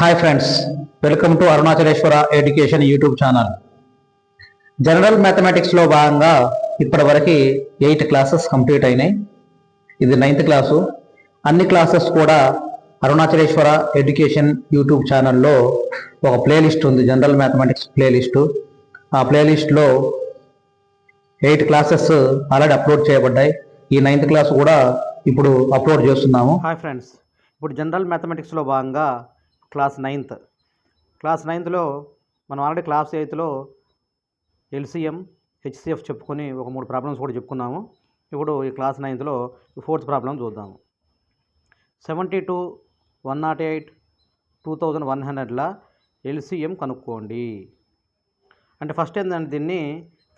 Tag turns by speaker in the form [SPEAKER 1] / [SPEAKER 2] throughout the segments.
[SPEAKER 1] Hi friends, welcome to Arunachaleswara education YouTube channel. General మ్యాథమెటిక్స్లో భాగంగా ఇప్పటివరకు 8 క్లాసెస్ కంప్లీట్ అయినాయి. ఇది 9th క్లాసు. అన్ని క్లాసెస్ కూడా అరుణాచలేశ్వర ఎడ్యుకేషన్ యూట్యూబ్ ఛానల్లో ఒక ప్లేలిస్ట్ ఉంది, జనరల్ మ్యాథమెటిక్స్ ప్లేలిస్టు. ఆ ప్లేలిస్ట్లో 8 క్లాసెస్ ఆల్రెడీ అప్లోడ్ చేయబడ్డాయి. ఈ 9th క్లాస్ కూడా ఇప్పుడు అప్లోడ్ చేస్తున్నాము.
[SPEAKER 2] హాయ్ ఫ్రెండ్స్, ఇప్పుడు జనరల్ మ్యాథమెటిక్స్లో భాగంగా క్లాస్ 9థ్లో మనం ఆల్రెడీ క్లాస్ 8లో ఎల్సిఎం హెచ్సిఎఫ్ చెప్పుకొని ఒక 3 ప్రాబ్లమ్స్ కూడా చెప్పుకున్నాము. ఇప్పుడు ఈ క్లాస్ 9థలో 4th ప్రాబ్లం చూద్దాము. 72, 108, 2100ల ఎల్సిఎం కనుక్కోండి. అంటే ఫస్ట్ ఏంటంటే దీన్ని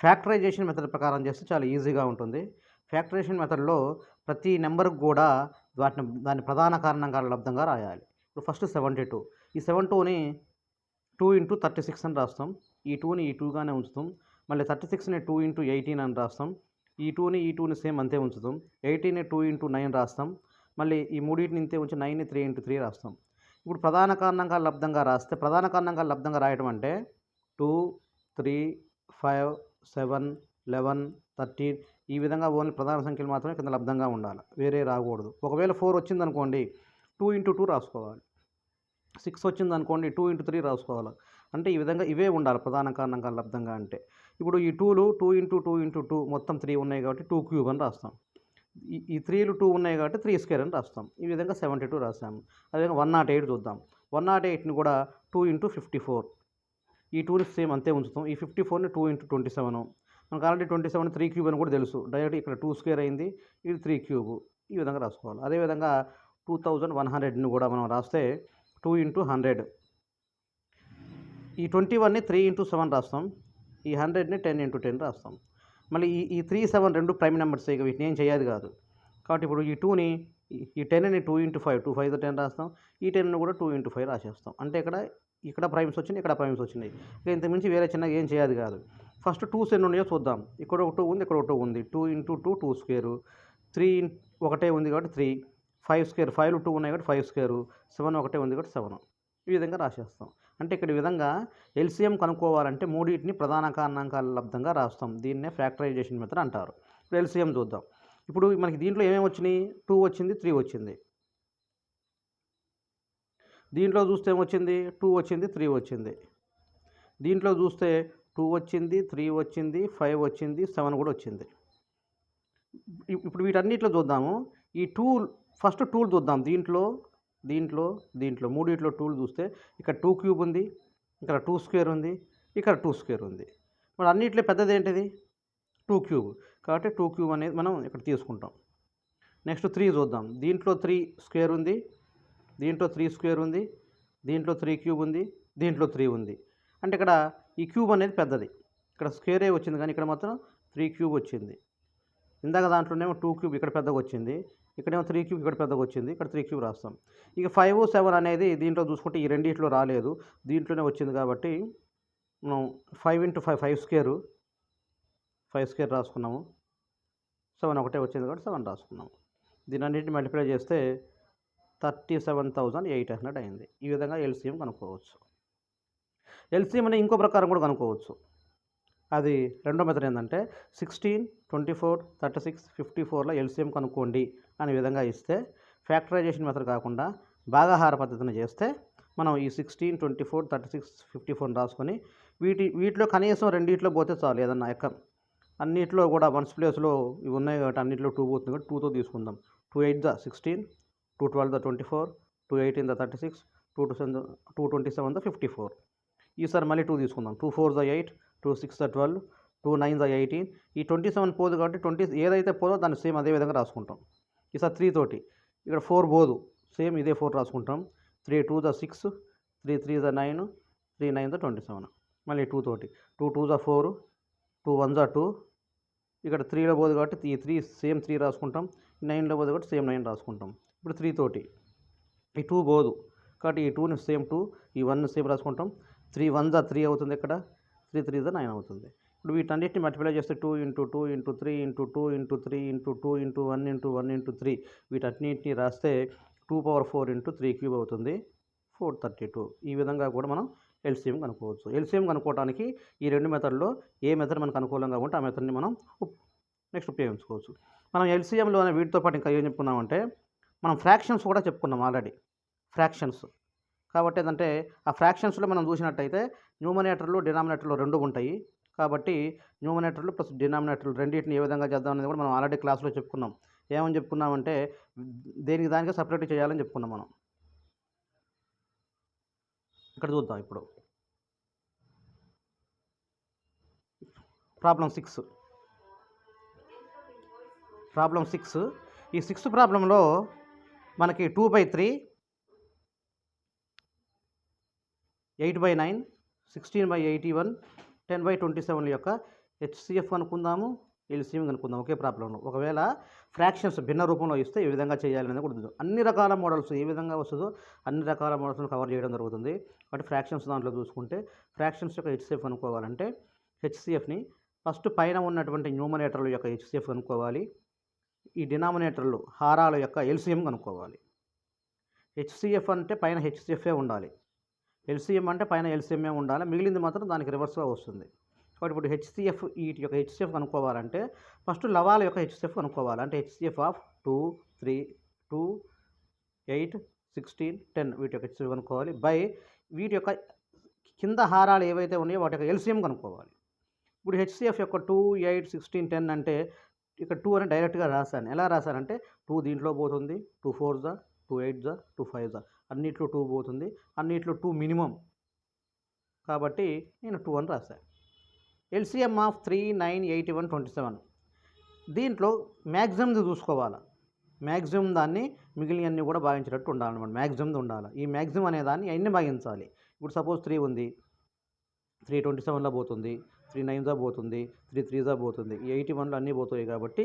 [SPEAKER 2] ఫ్యాక్టరైజేషన్ మెథడ్ ప్రకారం చేస్తే చాలా ఈజీగా ఉంటుంది. ఫ్యాక్టరైజేషన్ మెథడ్లో ప్రతి నెంబర్కి కూడా దాని ప్రధాన కారణంగా లబ్ధంగా రాయాలి. ఇప్పుడు ఫస్ట్ 72, ఈ 72ని 2 × 36 అని రాస్తాం. ఈ 2ని ఈ 2గానే ఉంచుతాం. మళ్ళీ 36ని 2 × 18 అని రాస్తాం. ఈ 2ని సేమ్ అంతే ఉంచుతాం. 18ని 2 × 9 రాస్తాం. మళ్ళీ ఈ మూడింటిని ఇంతే ఉంచి 9ని 3 × 3 రాస్తాం. ఇప్పుడు ప్రధాన కారణంగా లబ్ధంగా రాస్తే, ప్రధాన కారణంగా లబ్ధంగా రాయడం అంటే 2, 3, 5, 7, 11, 13 ఈ విధంగా ఓన్లీ ప్రధాన సంఖ్యలు మాత్రమే కింద లబ్ధంగా ఉండాలి, వేరే రాకూడదు. ఒకవేళ 4 వచ్చిందనుకోండి 2 × 2 రాసుకోవాలి. 6 వచ్చిందనుకోండి 2 × 3 రాసుకోవాలి. అంటే ఈ విధంగా ఇవే ఉండాలి ప్రధాన కారణంగా లబ్ధంగా అంటే. ఇప్పుడు ఈ 2లు 2 × 2 × 2 మొత్తం 3 ఉన్నాయి కాబట్టి 2³ అని రాస్తాం. ఈ 3లు 2 ఉన్నాయి కాబట్టి 3² అని రాస్తాం. ఈ విధంగా 72 రాస్తాము. అదేవిధంగా 108 చూద్దాం. 108ని కూడా 2 × 54, ఈ 2ని సేమ్ అంతే ఉంచుతాం. ఈ 54ని 2 × 27, మనకు ఆల్రెడీ 27 3³ అని కూడా తెలుసు. డైరెక్ట్ ఇక్కడ 2² అయింది, ఇది 3³ ఈ విధంగా రాసుకోవాలి. అదేవిధంగా 2100ని కూడా మనం రాస్తే 2 × 100, ఈ 21ని 3 × 7 రాస్తాం. ఈ 100ని 10 × 10 రాస్తాం. మళ్ళీ ఈ 3, 7 రెండు ప్రైమ్ నెంబర్స్, ఇక వీటిని ఏం చేయాలి కాదు. కాబట్టి ఇప్పుడు ఈ 2ని ఈ 10ని 2 × 5, 2 5 10 రాస్తాం. ఈ 10ని కూడా 2 × 5 రాసేస్తాం. అంటే ఇక్కడ ప్రైమ్స్ వచ్చినాయి, ఇక్కడ ప్రైమ్స్ వచ్చినాయి. ఇక ఇంతకుమించి వేరే చిన్నగా ఏం చేయాలి కాదు. ఫస్ట్ 2s ఎన్ని ఉన్నాయో చూద్దాం. ఇక్కడ ఒక 2 ఉంది, ఇక్కడ ఒక 2 ఉంది. 2 × 2 2², 3 ఒకటే ఉంది కాబట్టి 3, 5², 5లు 2 ఉన్నాయి కాబట్టి 5², 7 ఒకటే ఉంది కాబట్టి 7 ఈ విధంగా రాసేస్తాం. అంటే ఇక్కడ ఈ విధంగా ఎల్సిఎం కనుక్కోవాలంటే మూడింటిని ప్రధాన కారణాంకాల లబ్ధంగా రాస్తాం. దీన్నే ఫ్యాక్టరైజేషన్ మెథడ్ అంటారు. ఇప్పుడు ఎల్సిఎం చూద్దాం. ఇప్పుడు మనకి దీంట్లో ఏమేమి వచ్చినాయి? 2 వచ్చింది, 3 వచ్చింది. దీంట్లో చూస్తే ఏమొచ్చింది? 2 వచ్చింది, 3 వచ్చింది. దీంట్లో చూస్తే 2 వచ్చింది, 3 వచ్చింది, 5 వచ్చింది, 7 కూడా వచ్చింది. ఇప్పుడు వీటన్నిటిలో చూద్దాము. ఈ ఫస్ట్ 2 చూద్దాం. దీంట్లో మూడిట్లో 2లు చూస్తే ఇక్కడ 2³ ఉంది, ఇక్కడ 2² ఉంది, ఇక్కడ 2² ఉంది. మరి అన్నిట్లో పెద్దది ఏంటిది? 2³ కాబట్టి 2³ అనేది మనం ఇక్కడ తీసుకుంటాం. నెక్స్ట్ 3 చూద్దాం. దీంట్లో 3² ఉంది, దీంట్లో 3² ఉంది, దీంట్లో 3³ ఉంది, దీంట్లో 3 ఉంది. అంటే ఇక్కడ ఈ క్యూబ్ అనేది పెద్దది. ఇక్కడ స్క్వేరే వచ్చింది కానీ ఇక్కడ మాత్రం 3³ వచ్చింది. ఇందాక దాంట్లోనేమో 2³ ఇక్కడ పెద్దగా వచ్చింది, ఇక్కడేమో 3³ ఇక్కడ పెద్దగా వచ్చింది, ఇక్కడ 3³ రాస్తాం. ఇక 5, 7 అనేది దీంట్లో చూసుకుంటే ఈ రెండిట్లో రాలేదు, దీంట్లోనే వచ్చింది కాబట్టి మనం 5 × 5 5² రాసుకున్నాము. 7 ఒకటే వచ్చింది కాబట్టి 7 రాసుకున్నాము. దీని అన్నింటిని మల్టిప్లై చేస్తే 37,800 అయింది. ఈ విధంగా ఎల్సిఎం కనుక్కోవచ్చు. ఎల్సిఎం అనే ఇంకో ప్రకారం కూడా కనుక్కోవచ్చు. అది రెండో మెథడ్ ఏంటంటే 16, 24, 36, 54ల ఎల్సిఎం కనుక్కోండి అనే విధంగా ఇస్తే, ఫ్యాక్టరైజేషన్ మెథడ్ కాకుండా భాగాహార పద్ధతిని చేస్తే మనం ఈ 16, 24, 36, 54 రాసుకొని వీటిలో కనీసం రెండిట్లో పోతే చాలు. ఏదన్నా అన్నిట్లో కూడా వన్స్ ప్లేస్లో ఇవి ఉన్నాయి కాబట్టి అన్నింటిలో 2 పోతుంది కాబట్టి 2తో తీసుకుందాం. 2 8 ద 16, 2 12 ద 24, 2 18 ద 36, 2 27 ద 54. ఈసారి మళ్ళీ 2 తీసుకుందాం. 2 4 ద 8, 2 6 ద 12, 2 9 ద 18. ఈ 27 పోదు కాబట్టి 20 ఏదైతే పోదో దాన్ని సేమ్ అదే విధంగా రాసుకుంటాం. ఈసారి 3 తోటి ఇక్కడ 4 పోదు, సేమ్ ఇదే 4 రాసుకుంటాం. 3 2 ద 6, 3 3 ద 9, 3 9 ద 27. మళ్ళీ 2 తోటి 2 2 ద 4, 2 1 ద 2. ఇక్కడ 3లో పోదు కాబట్టి ఈ 3 సేమ్ 3 రాసుకుంటాం. 9లో పోదు కాబట్టి సేమ్ 9 రాసుకుంటాం. ఇప్పుడు 3 తోటి ఈ 2 పోదు కాబట్టి ఈ 2ని సేమ్ 2, ఈ 1ని సేమ్ రాసుకుంటాం. 3 1 ద 3 అవుతుంది, ఇక్కడ 3 3 ద 9 అవుతుంది. ఇప్పుడు వీటన్నిటిని మల్టిప్లై చేస్తే 2 × 2 × 3 × 2 × 3 × 2 × 1 × 1 × 3 వీటన్నిటిని రాస్తే 2⁴ × 3³ అవుతుంది. 432. ఈ విధంగా కూడా మనం ఎల్సిఎం కనుక్కోవచ్చు. ఎల్సిఎం కనుక్కోవడానికి ఈ రెండు మెథడ్లో ఏ మెథడ్ మనకు అనుకూలంగా ఉంటే ఆ మెథడ్ని మనం నెక్స్ట్ ఉపయోగించుకోవచ్చు. మనం ఎల్సిఎంలోనే వీటితో పాటు ఇంకా ఏం చెప్పుకున్నామంటే మనం ఫ్రాక్షన్స్ కూడా చెప్పుకున్నాం ఆల్రెడీ. ఫ్రాక్షన్స్ కాబట్టి ఏంటంటే ఆ ఫ్రాక్షన్స్లో మనం చూసినట్టయితే న్యూమరేటర్లు డినామినేటర్లు రెండు ఉంటాయి. కాబట్టి న్యూమరేటర్లు ప్లస్ డినామినేటర్లు రెండింటిని ఏ విధంగా చేద్దాం అనేది కూడా మనం ఆల్రెడీ క్లాస్లో చెప్పుకున్నాం. ఏమని చెప్పుకున్నామంటే దేనికి దానికే సపరేట్ చేయాలని చెప్పుకున్నాం మనం. ఇక్కడ చూద్దాం ఇప్పుడు ప్రాబ్లం 6. ఈ 6th ప్రాబ్లంలో మనకి 2/3, 8/9, 16/81, 10/27 యొక్క హెచ్సిఎఫ్ అనుకుందాము, ఎల్సిఎం కనుక్కుందాం ఒకే ప్రాబ్లంలో. ఒకవేళ ఫ్రాక్షన్స్ భిన్న రూపంలో ఇస్తే ఏ విధంగా చేయాలనేది కూడా ఉంటుంది. అన్ని రకాల మోడల్స్ ఏ విధంగా వస్తుందో అన్ని రకాల మోడల్స్ను కవర్ చేయడం జరుగుతుంది. కాబట్టి ఫ్రాక్షన్స్ దాంట్లో చూసుకుంటే ఫ్రాక్షన్స్ యొక్క హెచ్సిఎఫ్ అనుకోవాలంటే హెచ్సిఎఫ్ని ఫస్ట్ పైన ఉన్నటువంటి న్యూమరేటర్ల యొక్క హెచ్సిఎఫ్ కనుక్కోవాలి. ఈ డినామినేటర్లు హారాల యొక్క ఎల్సిఎం కనుక్కోవాలి. హెచ్సిఎఫ్ అంటే పైన హెచ్సిఎఫ్ఏ ఉండాలి, ఎల్సిఎం అంటే పైన ఎల్సిఎంఏ ఉండాలి, మిగిలింది మాత్రం దానికి రివర్స్గా వస్తుంది. కాబట్టి ఇప్పుడు హెచ్సిఎఫ్ వీటి యొక్క హెచ్సిఎఫ్ కనుక్కోవాలంటే ఫస్ట్ లవాల యొక్క హెచ్సిఎఫ్ కనుక్కోవాలి. అంటే హెచ్సిఎఫ్ ఆఫ్ 2, 3, 2, 8, 16, 10 వీటి యొక్క హెచ్సిఎఫ్ కనుక్కోవాలి. బై వీటి యొక్క కింద హారాలు ఏవైతే ఉన్నాయో వాటి యొక్క ఎల్సిఎం కనుక్కోవాలి. ఇప్పుడు హెచ్సిఎఫ్ యొక్క 2, 8, 16, 10 అంటే ఇక్కడ 2 అని డైరెక్ట్గా రాశాను. ఎలా రాశానంటే 2 దీంట్లో పోతుంది, 2 4s, 2 8s, 2 5s, అన్నిట్లో 2 పోతుంది, అన్నిట్లో 2 మినిమం. కాబట్టి నేను 2 అని రాశాను. ఎల్సిఎం ఆఫ్ 3, 9, 81, 27 దీంట్లో మ్యాక్సిమంది చూసుకోవాలి. మ్యాక్సిమం దాన్ని మిగిలినవన్నీ కూడా భాగించేటట్టు ఉండాలన్నమాట. మ్యాక్సిమంది ఉండాలి. ఈ మ్యాక్సిమం అనే దాన్ని అన్ని భాగించాలి. ఇప్పుడు సపోజ్ 3 ఉంది, 3 27లో పోతుంది, 3 9s పోతుంది, 3 3s పోతుంది, ఈ 81లో అన్నీ పోతాయి. కాబట్టి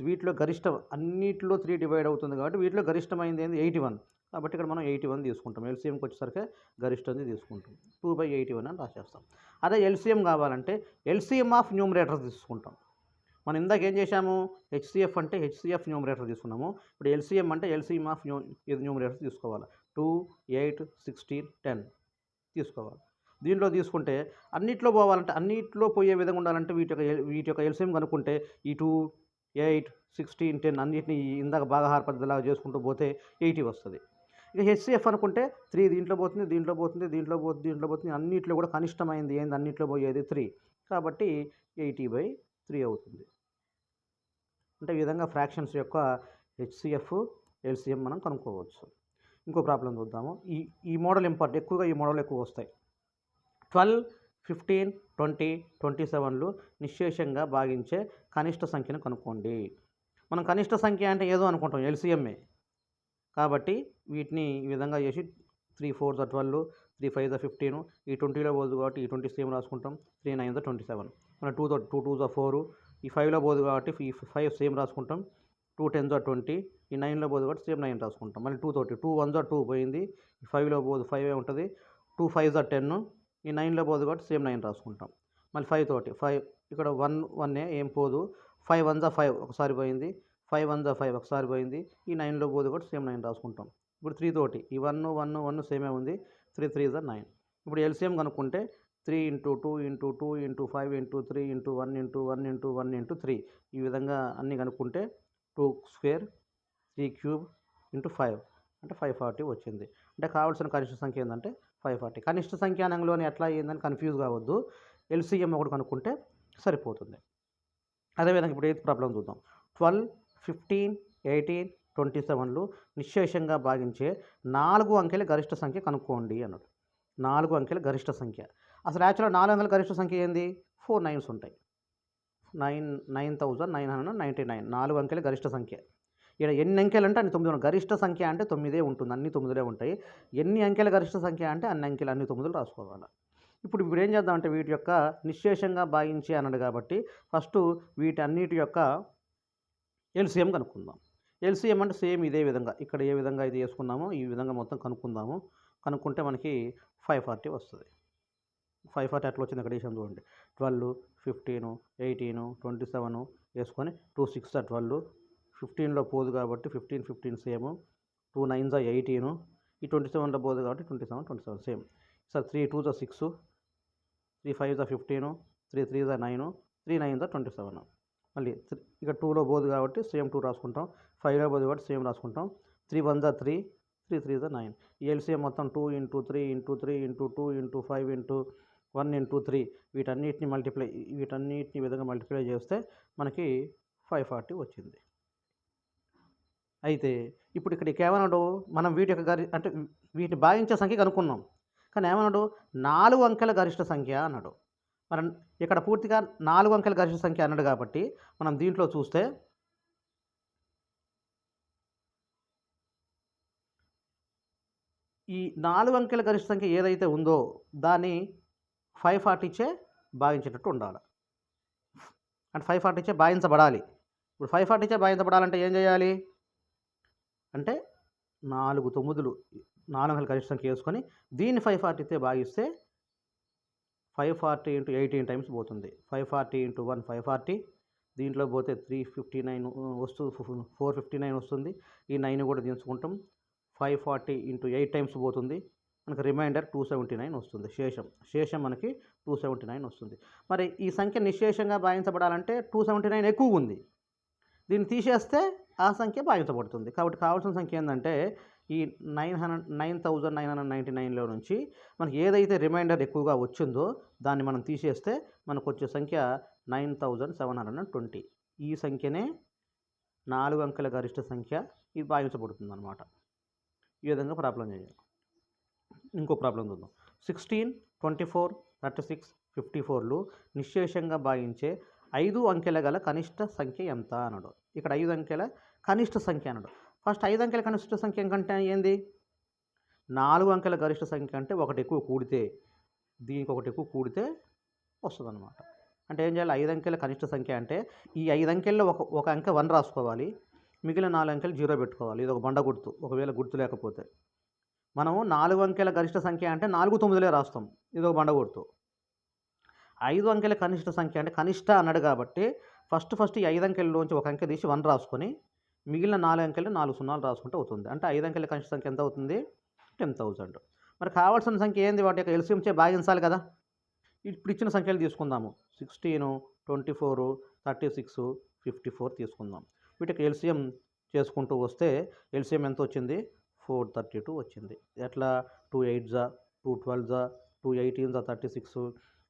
[SPEAKER 2] వీటిలో గరిష్టం అన్నిటిలో 3 డివైడ్ అవుతుంది కాబట్టి వీటిలో గరిష్టమైంది ఏంది 81. కాబట్టి ఇక్కడ మనం 81 తీసుకుంటాం. ఎల్సిఎంకి వచ్చేసరికి గరిష్టంది తీసుకుంటాం. 2/81 అని రాసేస్తాం. అదే ఎల్సిఎం కావాలంటే ఎల్సిఎం ఆఫ్ న్యూమరేటర్స్ తీసుకుంటాం. మనం ఇందాక ఏం చేశాము, హెచ్సిఎఫ్ అంటే హెచ్సిఎఫ్ న్యూమరేటర్ తీసుకున్నాము. ఇప్పుడు ఎల్సిఎం అంటే ఎల్సిఎం ఆఫ్ న్యూమరేటర్స్ తీసుకోవాలి. 2, 8, 16, 10 తీసుకోవాలి. దీంట్లో తీసుకుంటే అన్నిట్లో పోవాలంటే అన్నిట్లో పోయే విధంగా ఉండాలంటే వీటి యొక్క ఎల్సిఎం కనుక్కుంటే ఈ 2, 8, 16, 10 అన్నిటిని ఇందాక భాగహార పద్ధతిలాగా చేసుకుంటూ పోతే 80 వస్తుంది. ఇక హెచ్సిఎఫ్ అనుకుంటే 3 దీంట్లో పోతుంది, దీంట్లో పోతుంది, దీంట్లో పోతుంది, దీంట్లో పోతుంది, అన్నిట్లో కూడా కనిష్టమైంది ఏంది అన్నిట్లో పోయేది 3. కాబట్టి 80/3 అవుతుంది. అంటే ఈ విధంగా ఫ్రాక్షన్స్ యొక్క హెచ్సిఎఫ్ ఎల్సిఎం మనం కనుక్కోవచ్చు. ఇంకో ప్రాబ్లం చూద్దాము. ఈ మోడల్ ఎక్కువగా ఈ మోడల్ ఎక్కువ వస్తాయి. 12, 15, 20, 27లు నిశ్శేషంగా భాగించే కనిష్ట సంఖ్యను కనుక్కోండి. మనం కనిష్ట సంఖ్య అంటే ఏదో అనుకుంటాం, ఎల్సిఎంఏ. కాబట్టి వీటిని ఈ విధంగా చేసి 3 4s 12, 3 5s 15, ఈ 20లో పోదు కాబట్టి ఈ 20 సేమ్ రాసుకుంటాం, 3 9s 27. మన 2 2s 4, ఈ 5లో పోదు కాబట్టి ఈ 5 సేమ్ రాసుకుంటాం, 2 10s 20, ఈ 9లో పోదు కాబట్టి సేమ్ 9 రాసుకుంటాం. మళ్ళీ 2 తోటి 2 1s 2 పోయింది, ఈ 5లో పోదు 5 ఉంటుంది, 2 5s 10, ఈ 9లో పోదు కాబట్టి సేమ్ 9 రాసుకుంటాం. మళ్ళీ 5 తోటి 5 ఇక్కడ 1 ఏం పోదు, 5 1s 5 ఒకసారి పోయింది, 5 1s 5 ఒకసారి పోయింది, ఈ 9లో పోదు కాబట్టి సేమ్ 9 రాసుకుంటాం. ఇప్పుడు 3 తోటి ఈ 1 1 1 సేమే ఉంది, 3 3s 9. ఇప్పుడు ఎల్సిఎం కనుక్కుంటే 3 × 2 × 2 × 5 × 3 × 1 × 1 × 1 × 3 ఈ విధంగా అన్నీ కనుక్కుంటే 2 స్క్వేర్ 3 క్యూబ్ × 5 అంటే 540 వచ్చింది. అంటే కావాల్సిన కనిష్ట సంఖ్య ఏంటంటే 540. కనిష్ట సంఖ్యానంలోనే ఎట్లా అయ్యిందని కన్ఫ్యూజ్ కావద్దు, ఎల్సిఎం ఒకటి కనుక్కుంటే సరిపోతుంది. అదేవిధంగా ఇప్పుడు 8th ప్రాబ్లం చూద్దాం. 12, 15, 18, 27లు నిశ్శేషంగా భాగించే 4 అంకెల గరిష్ట సంఖ్య కనుక్కోండి అన్నాడు. 4 అంకెల గరిష్ట సంఖ్య. అసలు యాక్చువల్గా 4 అంకెల గరిష్ట సంఖ్య ఏంది, 4 9s ఉంటాయి. 9999, 4 అంకెల గరిష్ట సంఖ్య. ఇక్కడ ఎన్ని అంకెలు అంటే అన్ని 9. గరిష్ట సంఖ్య అంటే 9 ఉంటుంది, అన్ని 9 ఉంటాయి. ఎన్ని అంకెల గరిష్ట సంఖ్య అంటే అన్ని అంకెలు అన్ని 9 రాసుకోవాలి. ఇప్పుడు ఏం చేద్దామంటే వీటి యొక్క నిశ్శేషంగా భాగించే అన్నాడు కాబట్టి ఫస్ట్ వీటన్నిటి యొక్క ఎల్సిఎం కనుక్కుందాం. ఎల్సిఎం అంటే సేమ్ ఇదే విధంగా ఇక్కడ ఏ విధంగా ఇది వేసుకున్నామో ఈ విధంగా మొత్తం కనుక్కుందాము. కనుక్కుంటే మనకి 540 వస్తుంది. 540 ఎట్లా వచ్చింది అక్కడ వేసాం చూడండి. 12, 15, 18, 27 వేసుకొని 2 6s 12, 15లో పోదు కాబట్టి 15 15 సేమ్, 2 9s 18, ఈ 27లో పోదు కాబట్టి 27 సేమ్. సార్ 3 2 జా 6, 3 5 జా 15, 3 3 జా 9, 3 9 జా 27. మళ్ళీ ఇక 2లో పోదు కాబట్టి సేమ్ 2 రాసుకుంటాం. 5లో పోదు కాబట్టి సేమ్ రాసుకుంటాం. 3 1 జా 3, 3 3 జా 9. ఈ ఎల్సిఎం మొత్తం 2 × 3 × 3 × 2 × 5 × 1 × 3 వీటన్నిటిని విధంగా మల్టిప్లై చేస్తే మనకి 540 వచ్చింది. అయితే ఇప్పుడు ఇక్కడికి ఏమన్నాడు, మనం వీటి యొక్క అంటే వీటిని భాగించే సంఖ్య కనుక్కున్నాం, కానీ ఏమన్నాడు 4 అంకెల గరిష్ట సంఖ్య అన్నాడు. మరి ఇక్కడ పూర్తిగా 4 అంకెల గరిష్ట సంఖ్య అన్నాడు కాబట్టి మనం దీంట్లో చూస్తే ఈ 4 అంకెల గరిష్ట సంఖ్య ఏదైతే ఉందో దాన్ని 540 భాగించేటట్టు ఉండాలి. అంటే 540 భాగించబడాలి. ఇప్పుడు 540 భాగించబడాలంటే ఏం చేయాలి అంటే 4 9లు 4 అంకెల గరిష్ట సంఖ్య వేసుకొని దీన్ని 540 భాగిస్తే 540 × 18 టైమ్స్ పోతుంది. 540 × 1 540, దీంట్లో పోతే 359 459 వస్తుంది. ఈ 9 కూడా తీసుకుంటాం. 540 × 8 టైమ్స్ పోతుంది. మనకు రిమైండర్ 279 వస్తుంది. శేషం మనకి 279 వస్తుంది. మరి ఈ సంఖ్య నిశేషంగా భాగించబడాలంటే 279 ఎక్కువ ఉంది. దీన్ని తీసేస్తే ఆ సంఖ్య భాగించబడుతుంది. కాబట్టి కావాల్సిన సంఖ్య ఏంటంటే ఈ 9999లో నుంచి మనకి ఏదైతే రిమైండర్ ఎక్కువగా వచ్చిందో దాన్ని మనం తీసేస్తే మనకు వచ్చే సంఖ్య 9720. ఈ సంఖ్యనే 4 అంకెల గరిష్ట సంఖ్య, ఇది భాగించబడుతుంది అన్నమాట. ఈ విధంగా ప్రాబ్లం చేయాలి. ఇంకో ప్రాబ్లం చూద్దాం. 16, 24, 36, 54లు నిశ్శేషంగా భాగించే 5 అంకెల గల కనిష్ట సంఖ్య ఎంత అన్నాడు. ఇక్కడ 5 అంకెల కనిష్ట సంఖ్య అన్నాడు. ఫస్ట్ 5 అంకెల కనిష్ట సంఖ్య కంటే ఏంది 4 అంకెల గరిష్ట సంఖ్య అంటే ఒకటి ఎక్కువ కూడితే దీనికి ఒకటి ఎక్కువ కూడితే వస్తుంది అన్నమాట. అంటే ఏం చేయాలి 5 అంకెల కనిష్ట సంఖ్య అంటే ఈ 5 అంకెల్లో ఒక అంకె 1 రాసుకోవాలి, మిగిలిన 4 అంకెలు 0 పెట్టుకోవాలి. ఇది ఒక బండ గుర్తు. ఒకవేళ గుర్తు లేకపోతే మనము 4 అంకెల గరిష్ట సంఖ్య అంటే 4 9లే రాస్తాం. ఇది ఒక బండ గుర్తు. 5 అంకెల కనిష్ట సంఖ్య అంటే కనిష్ట అన్నాడు కాబట్టి ఫస్ట్ ఈ 5 అంకెల్లోంచి ఒక అంకె తీసి 1 రాసుకొని మిగిలిన 4 అంకెలు 4 సున్నాలు రాసుకుంటే అవుతుంది. అంటే 5 అంకెల కనిష్ట సంఖ్య ఎంత అవుతుంది 10,000. మరి కావాల్సిన సంఖ్య ఏంది, వాటి యొక్క ఎల్సిఎం భాగించాలి కదా. ఇప్పుడు ఇచ్చిన సంఖ్యలు తీసుకుందాము. 16, 24, 36, 54 తీసుకుందాం. వీటికి ఎల్సిఎం చేసుకుంటూ వస్తే ఎల్సిఎం ఎంత వచ్చింది 432 వచ్చింది. ఎట్లా 2 8 2 12 2 18 36,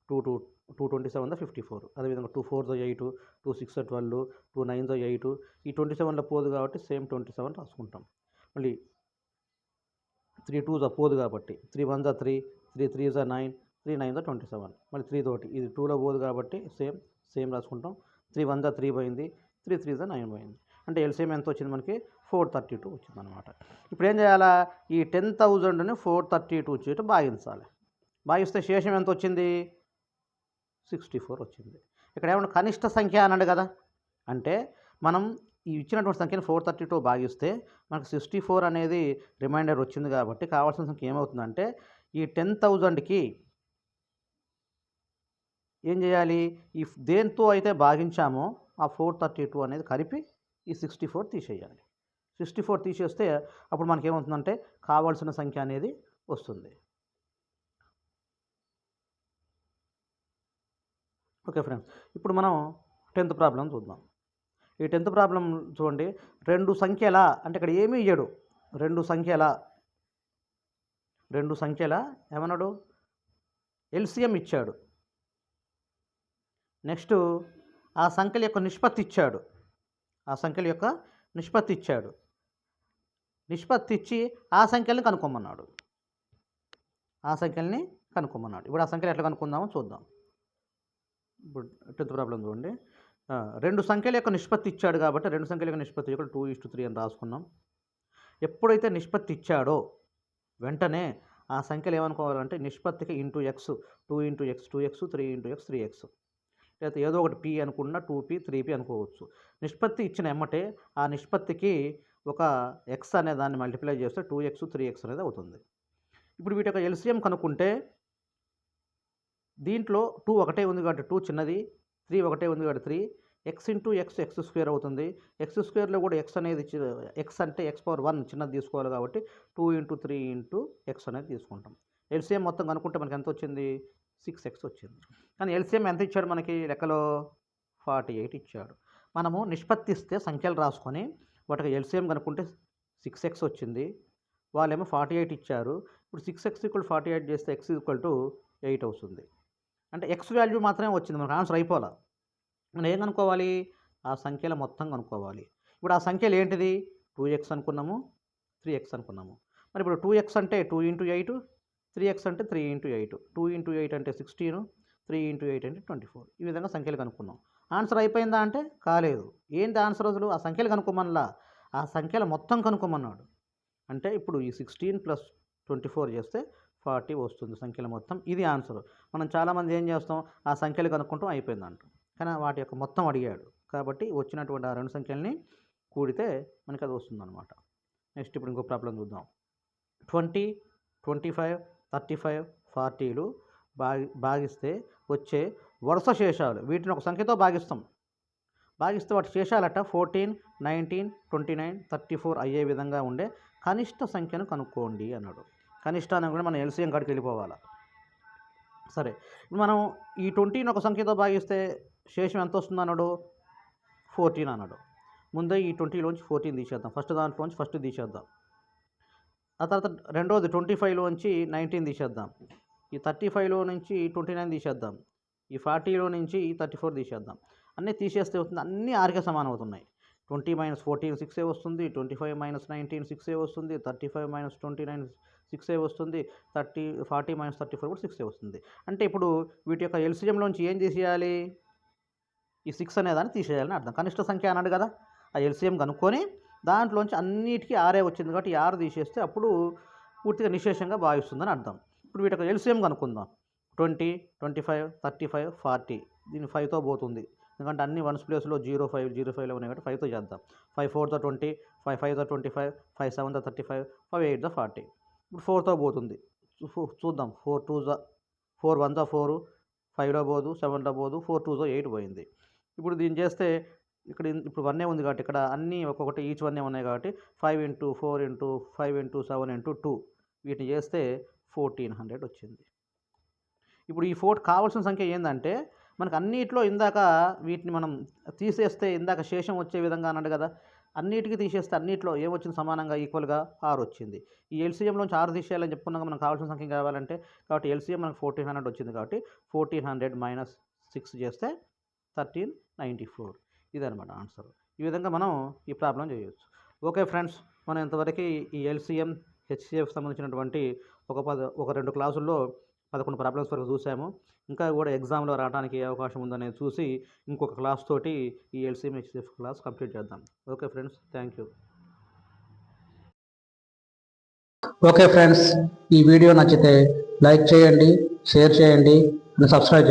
[SPEAKER 2] 2 27 54. అదేవిధంగా 2 4 8, 2 6 12, 2 9 8. ఈ 27లో పోదు కాబట్టి సేమ్ 27 రాసుకుంటాం. మళ్ళీ 3 2 పోదు కాబట్టి 3 1 3, 3 3 9, 3 9 27. మళ్ళీ 3 తోటి ఇది 2లో పోదు కాబట్టి సేమ్ రాసుకుంటాం. 3 1 3 పోయింది, 3 3 9 పోయింది. అంటే ఎల్సిఎం ఎంత వచ్చింది మనకి 432 వచ్చింది అనమాట. ఇప్పుడు ఏం చేయాలా ఈ 10,000ని 432 చేత భాగించాలి. భాగిస్తే శేషం ఎంత వచ్చింది 64 వచ్చింది. ఇక్కడ ఏమన్నా కనిష్ట సంఖ్య అన్నాడు కదా, అంటే మనం ఈ ఇచ్చినటువంటి సంఖ్యను 432 భాగిస్తే మనకు 64 అనేది రిమైండర్ వచ్చింది కాబట్టి కావాల్సిన సంఖ్య ఏమవుతుందంటే ఈ 10,000కి ఏం చేయాలి, ఈ దేంతో అయితే భాగించామో ఆ 432 అనేది కలిపి ఈ 64 తీసేయాలి. 64 తీసేస్తే అప్పుడు మనకి ఏమవుతుందంటే కావాల్సిన సంఖ్య అనేది వస్తుంది. ఓకే ఫ్రెండ్స్, ఇప్పుడు మనం 10th ప్రాబ్లం చూద్దాం. ఈ 10th ప్రాబ్లం చూడండి. 2 సంఖ్యల అంటే ఇక్కడ ఏమీ ఇయ్యడు. 2 సంఖ్యల ఏమన్నాడు ఎల్సిఎం ఇచ్చాడు. నెక్స్ట్ ఆ సంఖ్యల యొక్క నిష్పత్తి ఇచ్చాడు. నిష్పత్తి ఇచ్చి ఆ సంఖ్యల్ని కనుక్కోమన్నాడు. ఇప్పుడు ఆ సంఖ్యలు ఎట్లా కనుక్కుందామో చూద్దాం. ఇప్పుడు 10th ప్రాబ్లం చూడండి. 2 సంఖ్యల యొక్క నిష్పత్తి ఇచ్చాడు కాబట్టి 2 సంఖ్యల యొక్క నిష్పత్తి ఇక్కడ 2:3 అని రాసుకున్నాం. ఎప్పుడైతే నిష్పత్తి ఇచ్చాడో వెంటనే ఆ సంఖ్యలు ఏమనుకోవాలంటే నిష్పత్తికి x 2x 2x 3x 3x, లేకపోతే ఏదో ఒకటి p అనుకున్నా 2p 3p అనుకోవచ్చు. నిష్పత్తి ఇచ్చిన ఎమ్మటే ఆ నిష్పత్తికి ఒక x అనే దాన్ని మల్టిప్లై చేస్తే 2x 3x అనేది అవుతుంది. ఇప్పుడు వీటి యొక్క ఎల్సిఎం కనుక్కుంటే దీంట్లో 2 ఒకటే ఉంది కాబట్టి 2 చిన్నది, 3 ఒకటే ఉంది కాబట్టి 3, X into X X square అవుతుంది. ఎక్స్ స్క్వేర్లో కూడా ఎక్స్ అనేది ఎక్స్ అంటే ఎక్స్ పవర్ 1 చిన్నది తీసుకోవాలి కాబట్టి 2 ఇంటూ 3 ఇంటూ ఎక్స్ అనేది తీసుకుంటాం. ఎల్సిఎం మొత్తం కనుక్కుంటే మనకి ఎంత వచ్చింది? 6x వచ్చింది. కానీ ఎల్సిఎం ఎంత ఇచ్చాడు మనకి లెక్కలో? 48 ఇచ్చాడు. మనము నిష్పత్తిస్తే సంఖ్యలు రాసుకొని వాటికి ఎల్సిఎం కనుక్కుంటే 6x వచ్చింది. వాళ్ళేమో 48 ఇచ్చారు. ఇప్పుడు 6x = 48 చేస్తే x = 8 అవుతుంది. అంటే ఎక్స్ వాల్యూ మాత్రమే వచ్చింది, మనకు ఆన్సర్ అయిపోలా. మనం ఏం కనుక్కోవాలి? ఆ సంఖ్యల మొత్తం కనుక్కోవాలి. ఇప్పుడు ఆ సంఖ్యలు ఏంటిది? 2x అనుకున్నాము, 3x అనుకున్నాము. మరి ఇప్పుడు 2x అంటే 2 ఇంటూ 8, 3x అంటే 3 ఇంటూ 8, 2 ఇంటూ 8 అంటే 16, 3 ఇంటూ 8 అంటే 24. ఈ విధంగా సంఖ్యలు కనుక్కున్నాం. ఆన్సర్ అయిపోయిందా అంటే కాలేదు. ఏంటి ఆన్సర్ అసలు? ఆ సంఖ్యలు కనుక్కోమనలా, ఆ సంఖ్యల మొత్తం కనుక్కోమన్నాడు. అంటే ఇప్పుడు ఈ 16 + 24 చేస్తే 40 వస్తుంది సంఖ్యల మొత్తం. ఇది ఆన్సర్. మనం చాలామంది ఏం చేస్తాం? ఆ సంఖ్యలు కనుక్కుంటాం, అయిపోయిందంటాం. కానీ వాటి యొక్క మొత్తం అడిగాడు కాబట్టి వచ్చినటువంటి ఆ రెండు సంఖ్యల్ని కూడితే మనకి అది వస్తుందన్నమాట. నెక్స్ట్ ఇప్పుడు ఇంకో ప్రాబ్లం చూద్దాం. 20, 25, 35, 40లు భాగిస్తే వచ్చే వరుస శేషాలు, వీటిని ఒక సంఖ్యతో భాగిస్తాం. భాగిస్తే వాటి శేషాలట 14, 19, 29, 34 అయ్యే విధంగా ఉండే కనిష్ట సంఖ్యను కనుక్కోండి అన్నాడు. కనిష్టాన్ని కూడా మనం ఎల్సిఎం కాడికి వెళ్ళిపోవాలి. సరే, ఇప్పుడు మనం ఈ 20ని ఒక సంఖ్యతో భాగిస్తే శేషం ఎంత వస్తుంది అన్నాడు? 14 అన్నాడు. ముందే ఈ 20లోంచి 14 తీసేద్దాం. ఫస్ట్ దాంట్లోంచి ఫస్ట్ తీసేద్దాం. ఆ తర్వాత రెండోది 25లోంచి 19 తీసేద్దాం. ఈ 35లో నుంచి 29 తీసేద్దాం. ఈ 40లో నుంచి 34 తీసేద్దాం. అన్నీ తీసేస్తే అవుతుంది, అన్నీ 6కే సమానం అవుతున్నాయి. 20 - 14 6 వస్తుంది, 25 - 19 6 వస్తుంది, 35 - 29 6 వస్తుంది, 40 - 34 కూడా 6 వస్తుంది. అంటే ఇప్పుడు వీటి యొక్క ఎల్సిఎంలోంచి ఏం తీసేయాలి? ఈ 6 అనే దాన్ని తీసేయాలని అర్థం. కనిష్ట సంఖ్య అన్నాడు కదా, ఆ ఎల్సిఎం కనుక్కొని దాంట్లోంచి అన్నిటికీ 6 వచ్చింది కాబట్టి 6 తీసేస్తే అప్పుడు పూర్తిగా నిశేషంగా భావిస్తుందని అర్థం. ఇప్పుడు వీటి యొక్క ఎల్సిఎం కనుక్కుందాం. 20, 25, 35, 40 దీన్ని 5తో పోతుంది, ఎందుకంటే అన్ని 1s ప్లేస్లో 05, 05లో ఉన్నాయి కాబట్టి 5తో చేద్దాం. 5 4 * 20, 5 5 * 25, 5 7 * 35, 5 8 * 40. ఇప్పుడు 4తో పోతుంది, చూద్దాం. 4 2 4 1 4, 5లో పోదు, 7లో పోదు, 4 2 8 పోయింది. ఇప్పుడు దీన్ని చేస్తే ఇక్కడ ఇప్పుడు 1 ఉంది కాబట్టి ఇక్కడ అన్నీ ఒక్కొక్కటి ఈచ్ 1 ఉన్నాయి కాబట్టి 5 × 4 × 5 × 7 × 2 వీటిని చేస్తే 1400 వచ్చింది. ఇప్పుడు ఈ 4 కావాల్సిన సంఖ్య ఏంటంటే మనకు అన్నిట్లో ఇందాక వీటిని మనం తీసేస్తే ఇందాక శేషం వచ్చే విధంగా అన్నాడు కదా, అన్నిటికీ తీసేస్తే అన్నిట్లో ఏమొచ్చింది? సమానంగా ఈక్వల్గా 6 వచ్చింది. ఈ ఎల్సిఎంలోంచి 6 తీసేయాలని చెప్పుకున్నాక మనకు కావాల్సిన సంఖ్య కావాలంటే, కాబట్టి ఎల్సిఎం మనకు 1400 వచ్చింది కాబట్టి 1400 - 6 చేస్తే 1394. ఇదనమాట ఆన్సర్. ఈ విధంగా మనం ఈ ప్రాబ్లం చేయవచ్చు. ఓకే ఫ్రెండ్స్, మనం ఇంతవరకు ఈ ఎల్సిఎం హెచ్సిఎఫ్ సంబంధించినటువంటి ఒక 2 క్లాసుల్లో 11 ప్రాబ్లమ్స్ వరకు చూసాము. ఇంకా కూడా ఎగ్జామ్లో రావడానికి ఏ అవకాశం ఉందనేది చూసి ఇంకొక క్లాస్ తోటి ఈ ఎల్సిఎం హెచ్సిఎఫ్ క్లాస్ కంప్లీట్ చేద్దాం. Okay friends, thank you.
[SPEAKER 1] Okay friends, ఈ వీడియో నచ్చితే లైక్ చేయండి, షేర్ చేయండి, సబ్స్క్రైబ్ చేయండి.